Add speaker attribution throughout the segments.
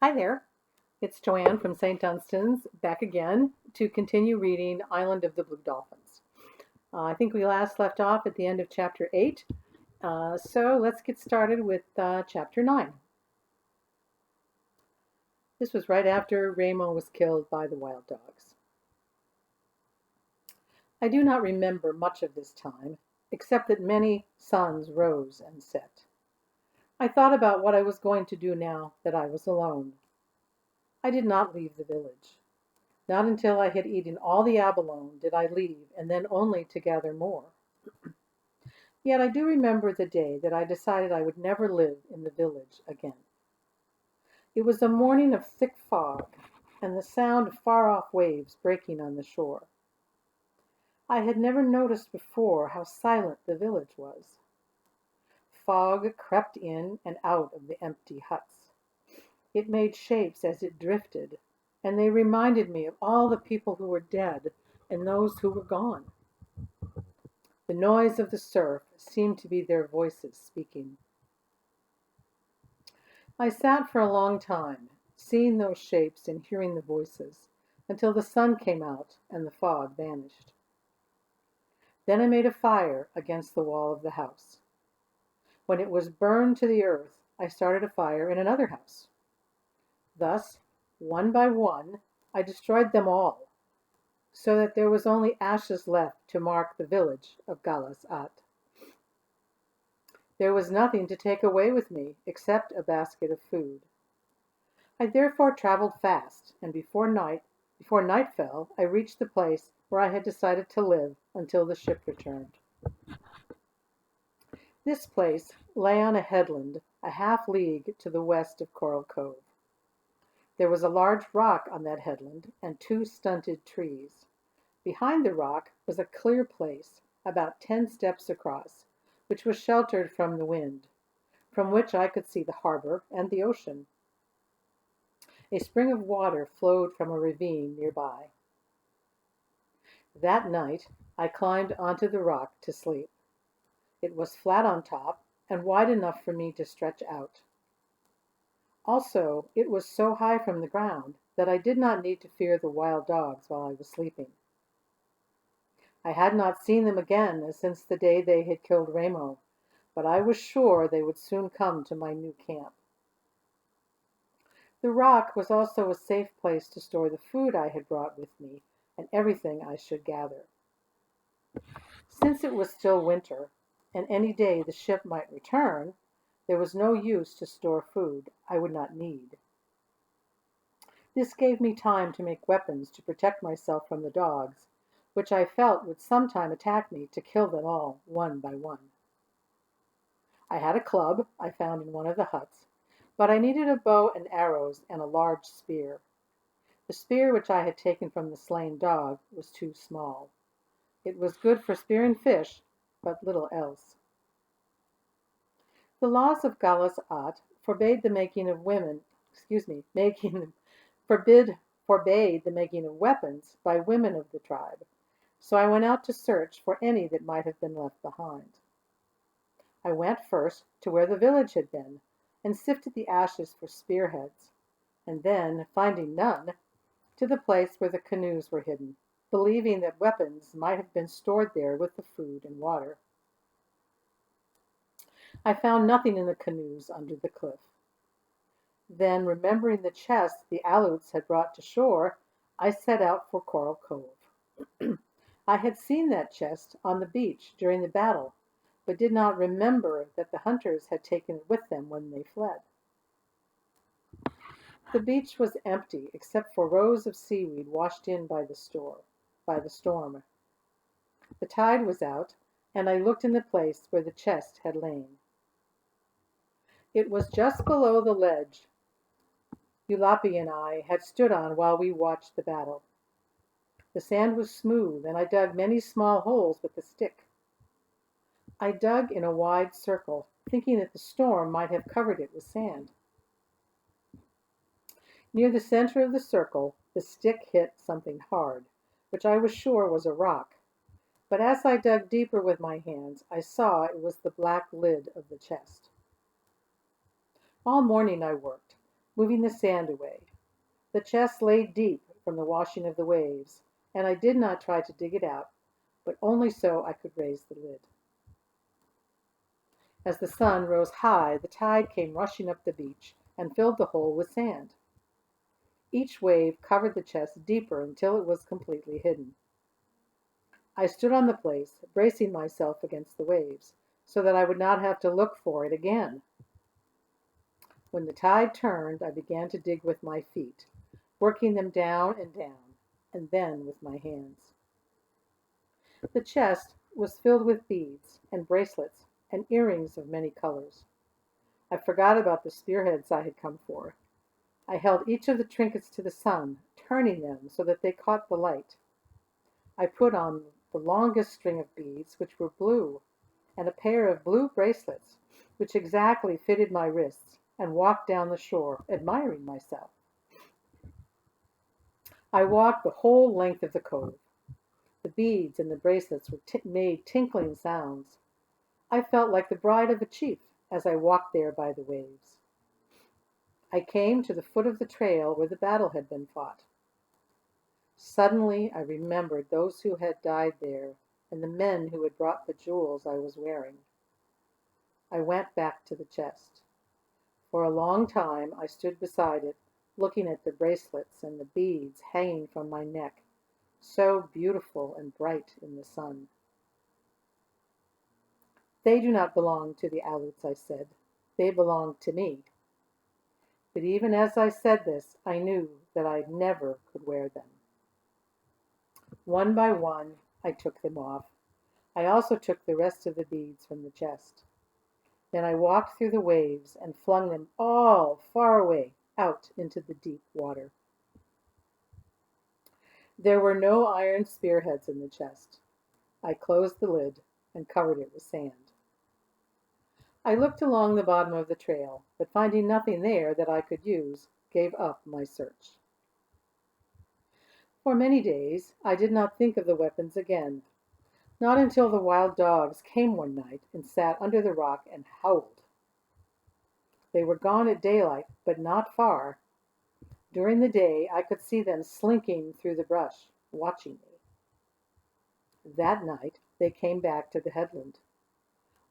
Speaker 1: Hi there, it's Joanne from St. Dunstan's back again to continue reading Island of the Blue Dolphins. I think we last left off at the end of chapter 8, so let's get started with chapter 9. This was right after Ramo was killed by the wild dogs. I do not remember much of this time, except that many suns rose and set. I thought about what I was going to do now that I was alone. I did not leave the village. Not until I had eaten all the abalone did I leave, and then only to gather more. Yet I do remember the day that I decided I would never live in the village again. It was a morning of thick fog, and the sound of far-off waves breaking on the shore. I had never noticed before how silent the village was. Fog crept in and out of the empty huts. It made shapes as it drifted, and they reminded me of all the people who were dead and those who were gone. The noise of the surf seemed to be their voices speaking. I sat for a long time, seeing those shapes and hearing the voices, until the sun came out and the fog vanished. Then I made a fire against the wall of the house. When it was burned to the earth, I started a fire in another house. Thus, one by one, I destroyed them all, so that there was only ashes left to mark the village of Galas-At. There was nothing to take away with me except a basket of food. I therefore traveled fast, and before night fell, I reached the place where I had decided to live until the ship returned. This place lay on a headland a half-league to the west of Coral Cove. There was a large rock on that headland and 2 stunted trees. Behind the rock was a clear place, about 10 steps across, which was sheltered from the wind, from which I could see the harbor and the ocean. A spring of water flowed from a ravine nearby. That night I climbed onto the rock to sleep. It was flat on top and wide enough for me to stretch out. Also, it was so high from the ground that I did not need to fear the wild dogs while I was sleeping. I had not seen them again since the day they had killed Ramo, but I was sure they would soon come to my new camp. The rock was also a safe place to store the food I had brought with me and everything I should gather. Since it was still winter, and any day the ship might return, there was no use to store food I would not need. This gave me time to make weapons to protect myself from the dogs, which I felt would sometime attack me to kill them all one by one. I had a club I found in one of the huts, but I needed a bow and arrows and a large spear. The spear which I had taken from the slain dog was too small. It was good for spearing fish, but little else. The laws of Galas-At forbade the making of forbade the making of weapons by women of the tribe, so I went out to search for any that might have been left behind. I went first to where the village had been, and sifted the ashes for spearheads, and then, finding none, to the place where the canoes were hidden, believing that weapons might have been stored there with the food and water. I found nothing in the canoes under the cliff. Then, remembering the chest the Aleuts had brought to shore, I set out for Coral Cove. I had seen that chest on the beach during the battle, but did not remember that the hunters had taken it with them when they fled. The beach was empty except for rows of seaweed washed in by the storm. The tide was out, and I looked in the place where the chest had lain. It was just below the ledge Eulapi and I had stood on while we watched the battle. The sand was smooth, and I dug many small holes with a stick. I dug in a wide circle, thinking that the storm might have covered it with sand. Near the center of the circle, the stick hit something hard, which I was sure was a rock, but as I dug deeper with my hands, I saw it was the black lid of the chest. All morning I worked, moving the sand away. The chest lay deep from the washing of the waves, and I did not try to dig it out, but only so I could raise the lid. As the sun rose high, the tide came rushing up the beach and filled the hole with sand. Each wave covered the chest deeper until it was completely hidden. I stood on the place, bracing myself against the waves, so that I would not have to look for it again. When the tide turned, I began to dig with my feet, working them down, and then with my hands. The chest was filled with beads and bracelets and earrings of many colors. I forgot about the spearheads I had come for. I held each of the trinkets to the sun, turning them so that they caught the light. I put on the longest string of beads, which were blue, and a pair of blue bracelets, which exactly fitted my wrists, and walked down the shore, admiring myself. I walked the whole length of the cove. The beads and the bracelets made tinkling sounds. I felt like the bride of a chief as I walked there by the waves. I came to the foot of the trail where the battle had been fought. Suddenly I remembered those who had died there and the men who had brought the jewels I was wearing. I went back to the chest. For a long time I stood beside it, looking at the bracelets and the beads hanging from my neck, so beautiful and bright in the sun. "They do not belong to the Aleutes," I said. "They belong to me." But even as I said this, I knew that I never could wear them. One by one, I took them off. I also took the rest of the beads from the chest. Then I walked through the waves and flung them all far away out into the deep water. There were no iron spearheads in the chest. I closed the lid and covered it with sand. I looked along the bottom of the trail, but finding nothing there that I could use, gave up my search. For many days I did not think of the weapons again, not until the wild dogs came one night and sat under the rock and howled. They were gone at daylight, but not far. During the day I could see them slinking through the brush, watching me. That night they came back to the headland.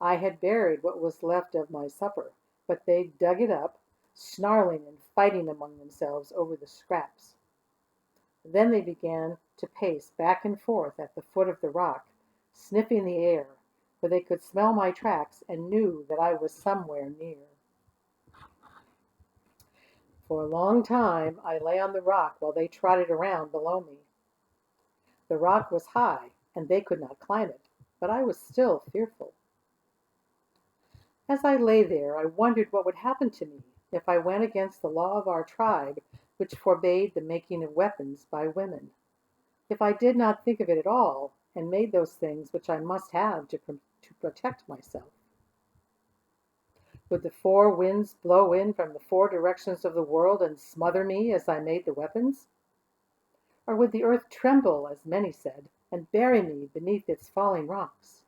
Speaker 1: I had buried what was left of my supper, but they dug it up, snarling and fighting among themselves over the scraps. Then they began to pace back and forth at the foot of the rock, sniffing the air, for they could smell my tracks and knew that I was somewhere near. For a long time I lay on the rock while they trotted around below me. The rock was high, and they could not climb it, but I was still fearful. As I lay there, I wondered what would happen to me if I went against the law of our tribe, which forbade the making of weapons by women. If I did not think of it at all, and made those things which I must have to protect myself. Would the four winds blow in from the four directions of the world and smother me as I made the weapons? Or would the earth tremble, as many said, and bury me beneath its falling rocks?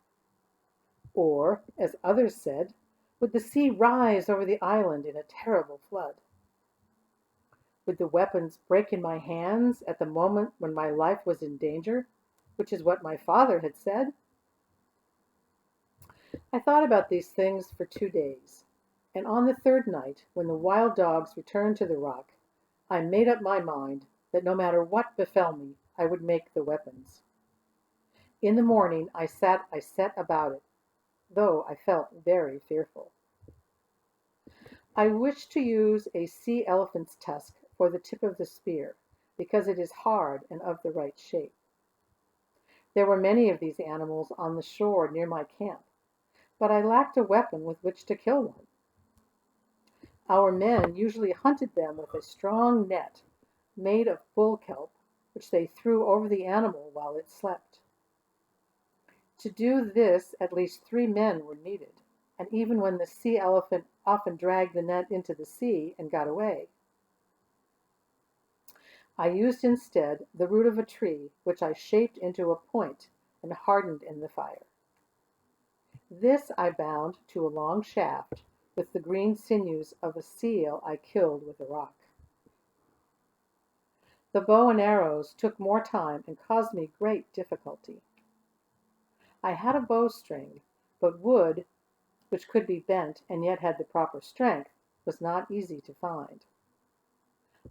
Speaker 1: Or, as others said, would the sea rise over the island in a terrible flood? Would the weapons break in my hands at the moment when my life was in danger, which is what my father had said? I thought about these things for 2 days, and on the third night, when the wild dogs returned to the rock, I made up my mind that no matter what befell me, I would make the weapons. In the morning I set about it, though I felt very fearful. I wished to use a sea elephant's tusk for the tip of the spear, because it is hard and of the right shape. There were many of these animals on the shore near my camp, but I lacked a weapon with which to kill one. Our men usually hunted them with a strong net made of bull kelp, which they threw over the animal while it slept. To do this at least 3 men were needed, and even when the sea elephant often dragged the net into the sea and got away. I used instead the root of a tree, which I shaped into a point and hardened in the fire. This I bound to a long shaft, with the green sinews of a seal I killed with a rock. The bow and arrows took more time and caused me great difficulty. I had a bowstring, but wood, which could be bent and yet had the proper strength, was not easy to find.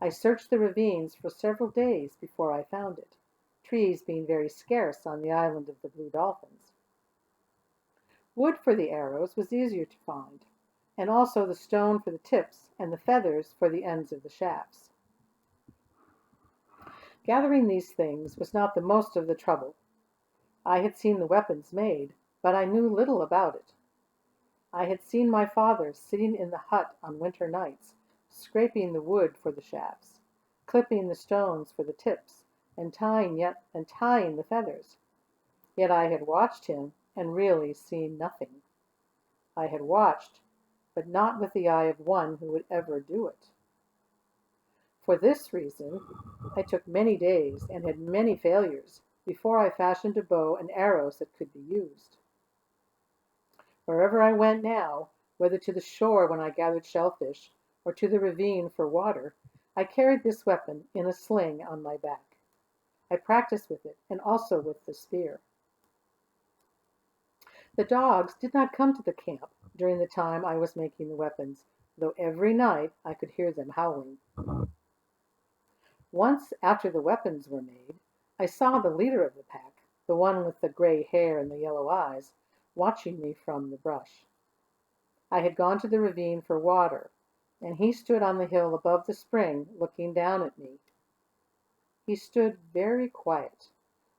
Speaker 1: I searched the ravines for several days before I found it, trees being very scarce on the island of the Blue Dolphins. Wood for the arrows was easier to find, and also the stone for the tips and the feathers for the ends of the shafts. Gathering these things was not the most of the trouble. I had seen the weapons made, but I knew little about it. I had seen my father sitting in the hut on winter nights, scraping the wood for the shafts, clipping the stones for the tips, and tying the feathers. Yet I had watched him and really seen nothing. I had watched, but not with the eye of one who would ever do it. For this reason, I took many days and had many failures before I fashioned a bow and arrows that could be used. Wherever I went now, whether to the shore when I gathered shellfish, or to the ravine for water, I carried this weapon in a sling on my back. I practiced with it, and also with the spear. The dogs did not come to the camp during the time I was making the weapons, though every night I could hear them howling. Once, after the weapons were made, I saw the leader of the pack, the one with the gray hair and the yellow eyes, watching me from the brush. I had gone to the ravine for water, and he stood on the hill above the spring looking down at me. He stood very quiet,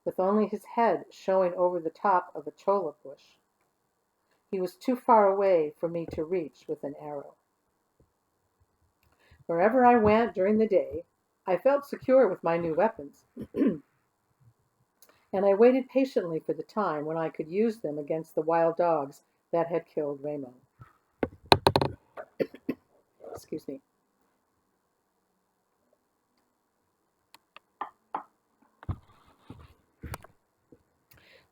Speaker 1: with only his head showing over the top of a cholla bush. He was too far away for me to reach with an arrow. Wherever I went during the day, I felt secure with my new weapons, and I waited patiently for the time when I could use them against the wild dogs that had killed Ramo. Excuse me.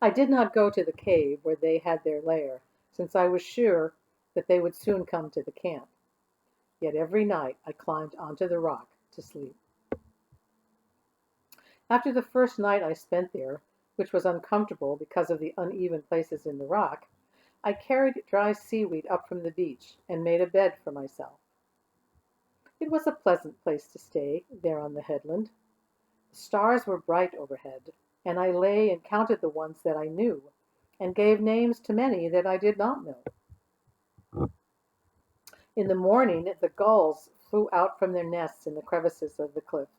Speaker 1: I did not go to the cave where they had their lair, since I was sure that they would soon come to the camp. Yet every night I climbed onto the rock to sleep. After the first night I spent there, which was uncomfortable because of the uneven places in the rock, I carried dry seaweed up from the beach and made a bed for myself. It was a pleasant place to stay, there on the headland. The stars were bright overhead, and I lay and counted the ones that I knew, and gave names to many that I did not know. In the morning the gulls flew out from their nests in the crevices of the cliff.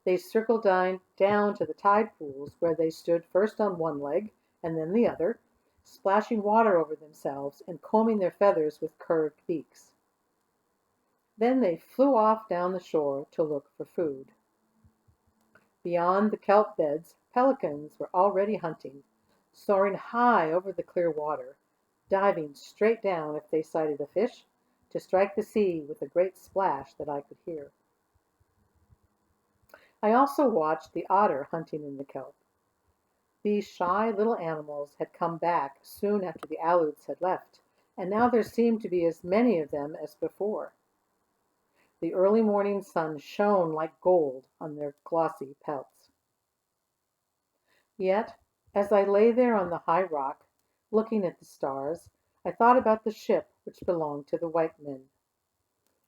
Speaker 1: They circled down to the tide pools, where they stood first on one leg and then the other, splashing water over themselves and combing their feathers with curved beaks. Then they flew off down the shore to look for food. Beyond the kelp beds, pelicans were already hunting, soaring high over the clear water, diving straight down if they sighted a fish, to strike the sea with a great splash that I could hear. I also watched the otter hunting in the kelp. These shy little animals had come back soon after the Aleuts had left, and now there seemed to be as many of them as before. The early morning sun shone like gold on their glossy pelts. Yet, as I lay there on the high rock, looking at the stars, I thought about the ship which belonged to the white men.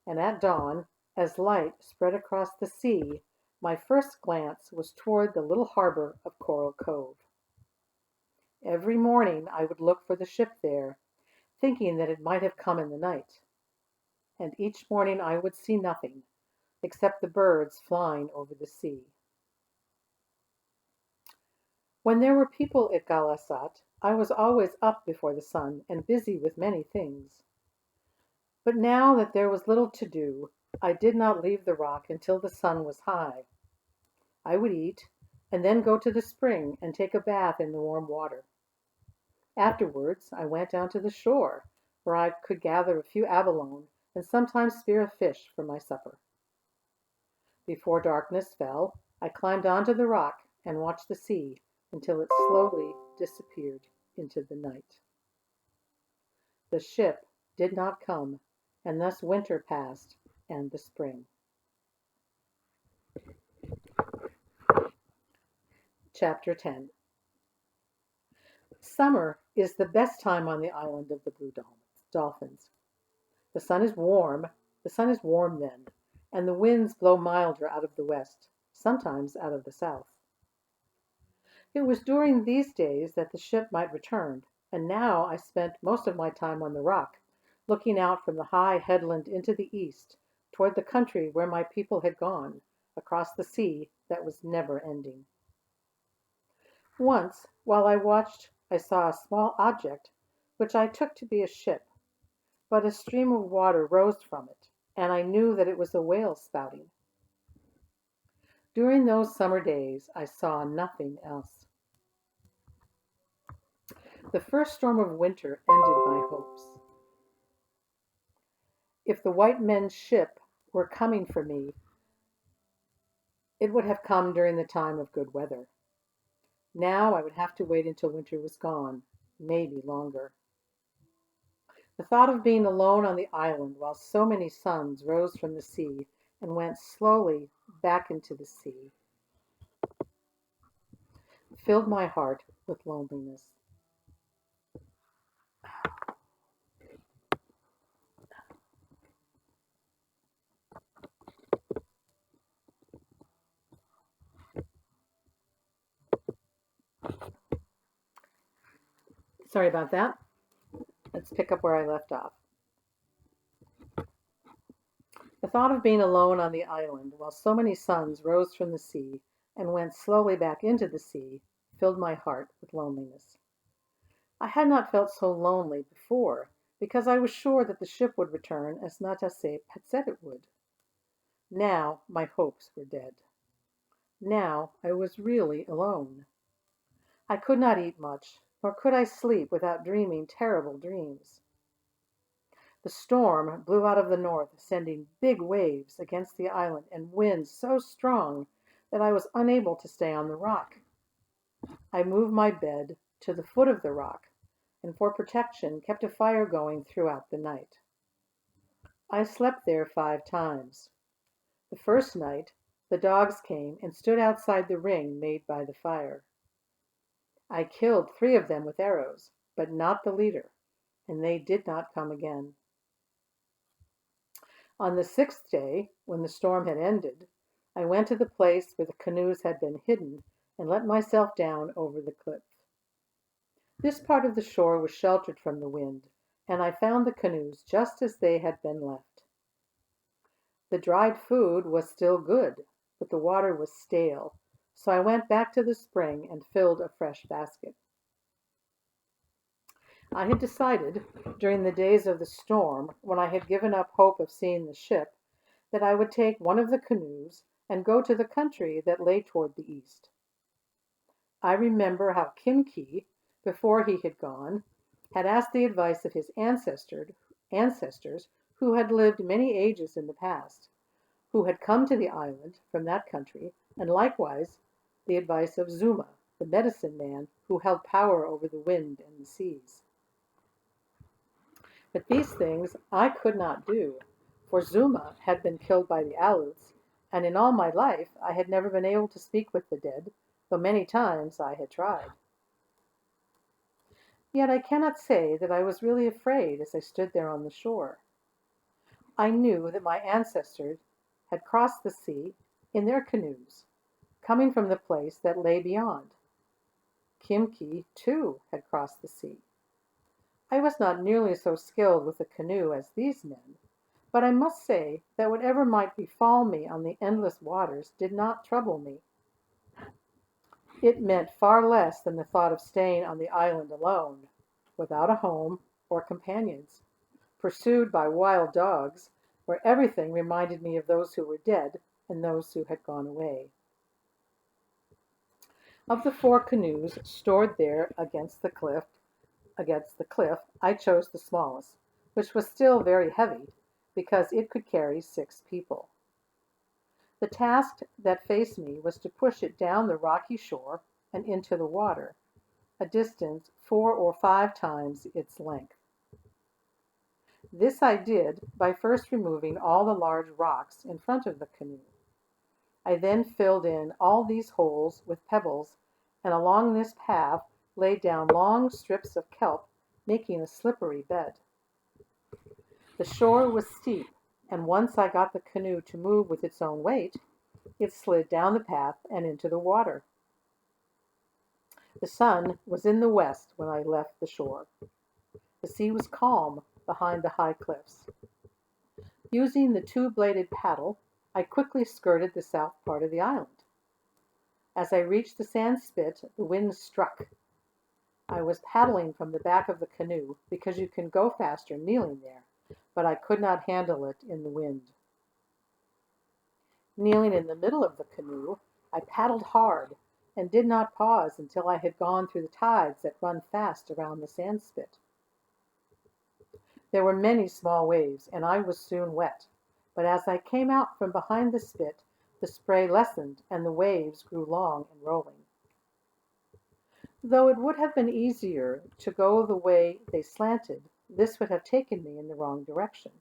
Speaker 1: And at dawn, as light spread across the sea, my first glance was toward the little harbor of Coral Cove. Every morning I would look for the ship there, thinking that it might have come in the night. And each morning I would see nothing, except the birds flying over the sea. When there were people at Galasat, I was always up before the sun and busy with many things. But now that there was little to do, I did not leave the rock until the sun was high. I would eat, and then go to the spring and take a bath in the warm water. Afterwards I went down to the shore, where I could gather a few abalone and sometimes spear a fish for my supper. Before darkness fell, I climbed onto the rock and watched the sea until it slowly disappeared into the night. The ship did not come, and thus winter passed and the spring. Chapter 10. Summer is the best time on the island of the Blue Dolphins. The sun is warm, the sun is warm then, and the winds blow milder out of the west, sometimes out of the south. It was during these days that the ship might return, and now I spent most of my time on the rock, looking out from the high headland into the east, toward the country where my people had gone, across the sea that was never ending. Once, while I watched, I saw a small object which I took to be a ship, but a stream of water rose from it, and I knew that it was a whale spouting. During those summer days I saw nothing else. The first storm of winter ended my hopes. If the white men's ship were coming for me, it would have come during the time of good weather. Now I would have to wait until winter was gone, maybe longer. The thought of being alone on the island while so many suns rose from the sea and went slowly back into the sea filled my heart with loneliness. Sorry about that. Let's pick up where I left off. The thought of being alone on the island while so many suns rose from the sea and went slowly back into the sea filled my heart with loneliness. I had not felt so lonely before because I was sure that the ship would return as Natasé had said it would. Now my hopes were dead. Now I was really alone. I could not eat much, nor could I sleep without dreaming terrible dreams. The storm blew out of the north, sending big waves against the island and winds so strong that I was unable to stay on the rock. I moved my bed to the foot of the rock, and for protection kept a fire going throughout the night. I slept there 5 times. The first night, the dogs came and stood outside the ring made by the fire. I killed 3 of them with arrows, but not the leader, and they did not come again. On the 6th day, when the storm had ended, I went to the place where the canoes had been hidden and let myself down over the cliff. This part of the shore was sheltered from the wind, and I found the canoes just as they had been left. The dried food was still good, but the water was stale, so I went back to the spring and filled a fresh basket. I had decided, during the days of the storm, when I had given up hope of seeing the ship, that I would take one of the canoes and go to the country that lay toward the east. I remember how Kimki, before he had gone, had asked the advice of his ancestors who had lived many ages in the past, who had come to the island from that country, and likewise the advice of Zuma, the medicine man who held power over the wind and the seas. But these things I could not do, for Zuma had been killed by the Aleutians, and in all my life I had never been able to speak with the dead, though many times I had tried. Yet I cannot say that I was really afraid as I stood there on the shore. I knew that my ancestors had crossed the sea in their canoes, coming from the place that lay beyond. Kimki, too, had crossed the sea. I was not nearly so skilled with a canoe as these men, but I must say that whatever might befall me on the endless waters did not trouble me. It meant far less than the thought of staying on the island alone, without a home or companions, pursued by wild dogs, where everything reminded me of those who were dead and those who had gone away. Of the 4 canoes stored there against the cliff, I chose the smallest, which was still very heavy, because it could carry 6 people. The task that faced me was to push it down the rocky shore and into the water, a distance 4 or 5 times its length. This I did by first removing all the large rocks in front of the canoe. I then filled in all these holes with pebbles, and along this path laid down long strips of kelp, making a slippery bed. The shore was steep, and once I got the canoe to move with its own weight, it slid down the path and into the water. The sun was in the west when I left the shore. The sea was calm behind the high cliffs. Using the two-bladed paddle, I quickly skirted the south part of the island. As I reached the sand spit, the wind struck. I was paddling from the back of the canoe because you can go faster kneeling there, but I could not handle it in the wind. Kneeling in the middle of the canoe, I paddled hard and did not pause until I had gone through the tides that run fast around the sand spit. There were many small waves, and I was soon wet, but as I came out from behind the spit, the spray lessened and the waves grew long and rolling. Though it would have been easier to go the way they slanted, this would have taken me in the wrong direction.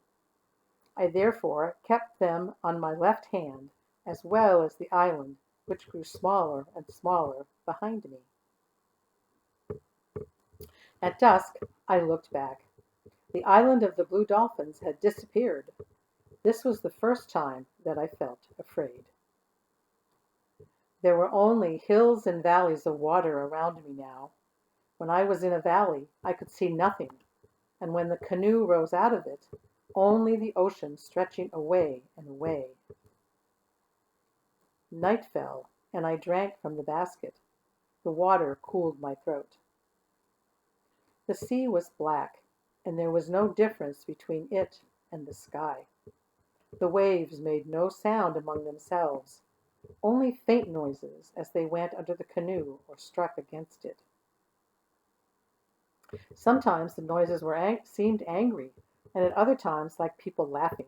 Speaker 1: I therefore kept them on my left hand, as well as the island, which grew smaller and smaller behind me. At dusk, I looked back. The island of the blue dolphins had disappeared. This was the first time that I felt afraid. There were only hills and valleys of water around me now. When I was in a valley, I could see nothing, and when the canoe rose out of it, only the ocean stretching away and away. Night fell, and I drank from the basket. The water cooled my throat. The sea was black, and there was no difference between it and the sky. The waves made no sound among themselves, only faint noises as they went under the canoe or struck against it. Sometimes the noises seemed angry, and at other times like people laughing.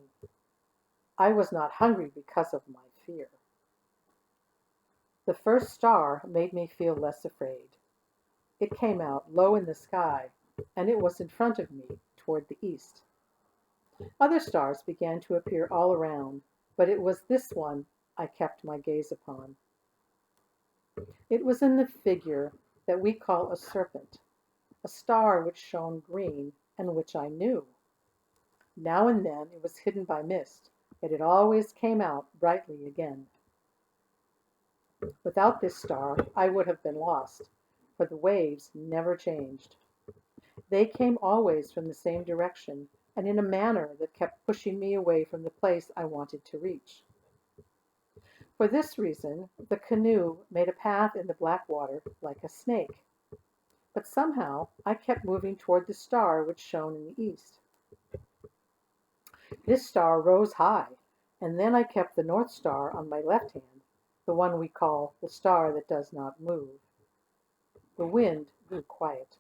Speaker 1: I was not hungry because of my fear. The first star made me feel less afraid. It came out low in the sky, and it was in front of me, toward the east. Other stars began to appear all around, but it was this one I kept my gaze upon. It was in the figure that we call a serpent, a star which shone green, and which I knew. Now and then it was hidden by mist, yet it always came out brightly again. Without this star I would have been lost, for the waves never changed. They came always from the same direction, and in a manner that kept pushing me away from the place I wanted to reach. For this reason, the canoe made a path in the black water like a snake. But somehow I kept moving toward the star which shone in the east. This star rose high, and then I kept the North Star on my left hand, the one we call the star that does not move. The wind grew quiet.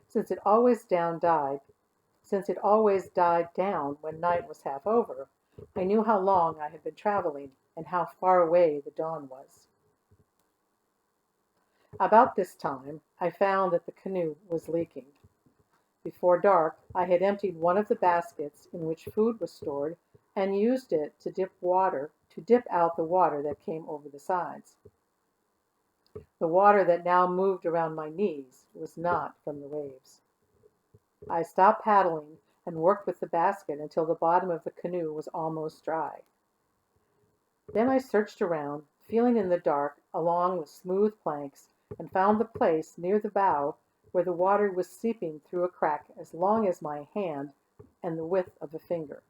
Speaker 1: Since it always died down when night was half over, I knew how long I had been traveling and how far away the dawn was. About this time, I found that the canoe was leaking. Before dark, I had emptied one of the baskets in which food was stored and used it to dip out the water that came over the sides. The water that now moved around my knees was not from the waves. I stopped paddling and worked with the basket until the bottom of the canoe was almost dry. Then I searched around, feeling in the dark along the smooth planks, and found the place near the bow where the water was seeping through a crack as long as my hand and the width of a finger.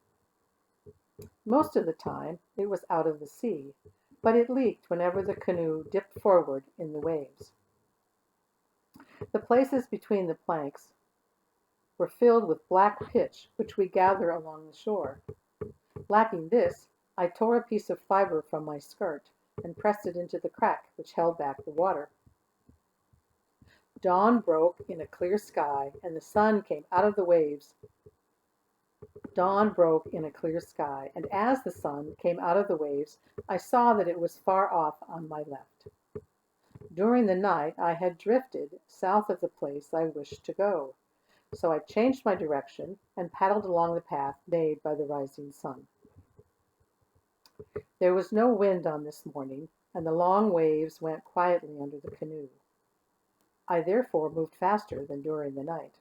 Speaker 1: Most of the time it was out of the sea, but it leaked whenever the canoe dipped forward in the waves. The places between the planks were filled with black pitch, which we gather along the shore. Lacking this, I tore a piece of fiber from my skirt and pressed it into the crack which held back the water. Dawn broke in a clear sky, and the sun came out of the waves. Dawn broke in a clear sky, and as the sun came out of the waves, I saw that it was far off on my left. During the night I had drifted south of the place I wished to go. so I changed my direction and paddled along the path made by the rising sun. There was no wind on this morning, and the long waves went quietly under the canoe. I therefore moved faster than during the night.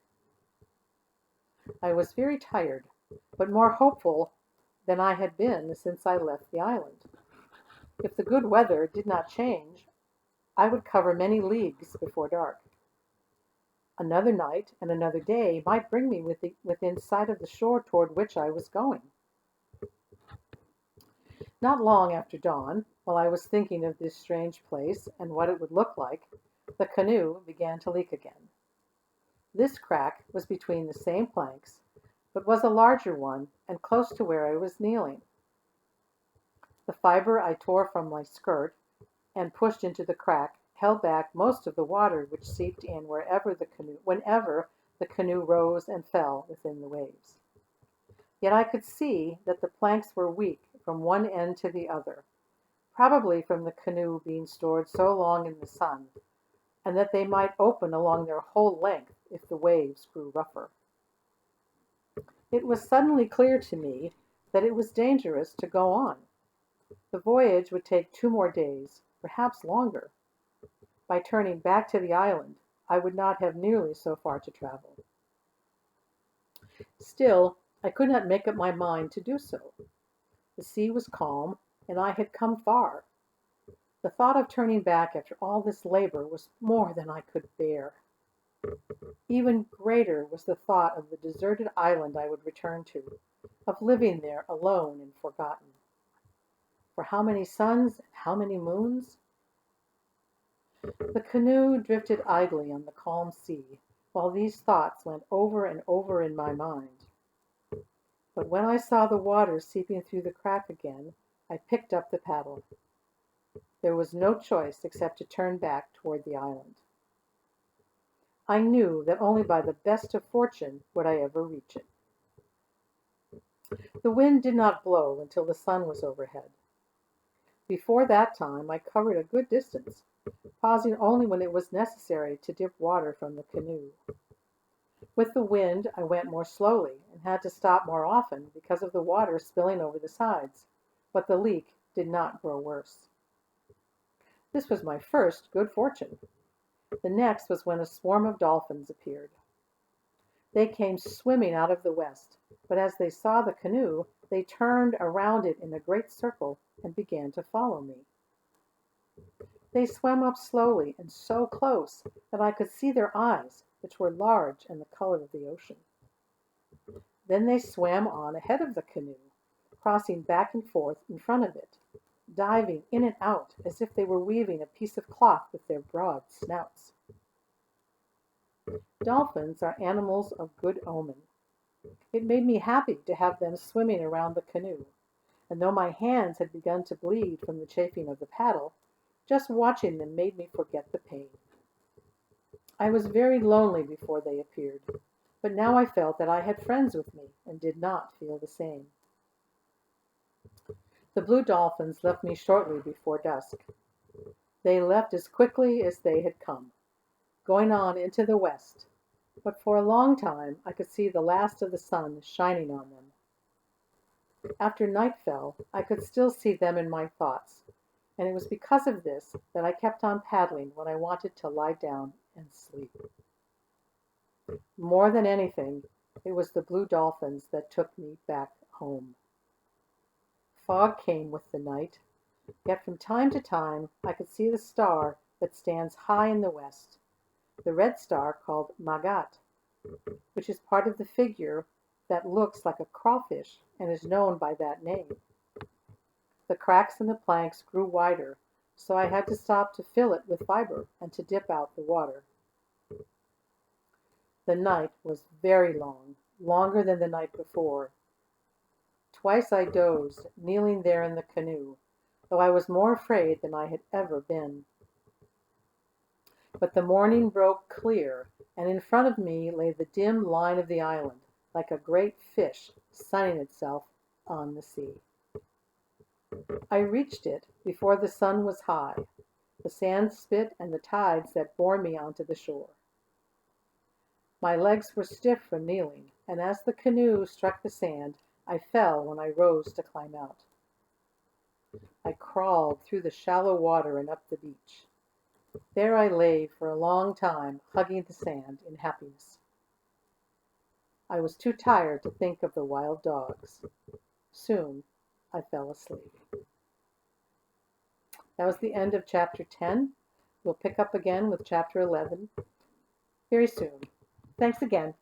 Speaker 1: I was very tired, but more hopeful than I had been since I left the island. If the good weather did not change, I would cover many leagues before dark. Another night and another day might bring me within sight of the shore toward which I was going. Not long after dawn, while I was thinking of this strange place and what it would look like, the canoe began to leak again. This crack was between the same planks, but was a larger one and close to where I was kneeling. The fiber I tore from my skirt and pushed into the crack held back most of the water which seeped in whenever the canoe rose and fell within the waves. Yet I could see that the planks were weak from one end to the other, probably from the canoe being stored so long in the sun, and that they might open along their whole length if the waves grew rougher. It was suddenly clear to me that it was dangerous to go on. The voyage would take 2 more days, perhaps longer. By turning back to the island, I would not have nearly so far to travel. Still, I could not make up my mind to do so. The sea was calm, and I had come far. The thought of turning back after all this labor was more than I could bear. Even greater was the thought of the deserted island I would return to, of living there alone and forgotten. For how many suns and how many moons? The canoe drifted idly on the calm sea, while these thoughts went over and over in my mind. But when I saw the water seeping through the crack again, I picked up the paddle. There was no choice except to turn back toward the island. I knew that only by the best of fortune would I ever reach it. The wind did not blow until the sun was overhead. Before that time I covered a good distance, pausing only when it was necessary to dip water from the canoe. With the wind I went more slowly and had to stop more often because of the water spilling over the sides, but the leak did not grow worse. This was my first good fortune. The next was when a swarm of dolphins appeared. They came swimming out of the west, but as they saw the canoe, they turned around it in a great circle and began to follow me. They swam up slowly and so close that I could see their eyes, which were large and the color of the ocean. Then they swam on ahead of the canoe, crossing back and forth in front of it, diving in and out as if they were weaving a piece of cloth with their broad snouts. Dolphins are animals of good omen. It made me happy to have them swimming around the canoe, and though my hands had begun to bleed from the chafing of the paddle, just watching them made me forget the pain. I was very lonely before they appeared, but now I felt that I had friends with me and did not feel the same. The blue dolphins left me shortly before dusk. They left as quickly as they had come, going on into the west, but for a long time I could see the last of the sun shining on them. After night fell, I could still see them in my thoughts, and it was because of this that I kept on paddling when I wanted to lie down and sleep. More than anything, it was the blue dolphins that took me back home. Fog came with the night, yet from time to time I could see the star that stands high in the west, the red star called Magat, which is part of the figure that looks like a crawfish and is known by that name. The cracks in the planks grew wider, so I had to stop to fill it with fiber and to dip out the water. The night was very long, longer than the night before. Twice I dozed, kneeling there in the canoe, though I was more afraid than I had ever been. But the morning broke clear, and in front of me lay the dim line of the island, like a great fish sunning itself on the sea. I reached it before the sun was high, the sand spit and the tides that bore me onto the shore. My legs were stiff from kneeling, and as the canoe struck the sand, I fell when I rose to climb out. I crawled through the shallow water and up the beach. There I lay for a long time, hugging the sand in happiness. I was too tired to think of the wild dogs. Soon I fell asleep. That was the end of chapter 10. We'll pick up again with chapter 11 very soon. Thanks again.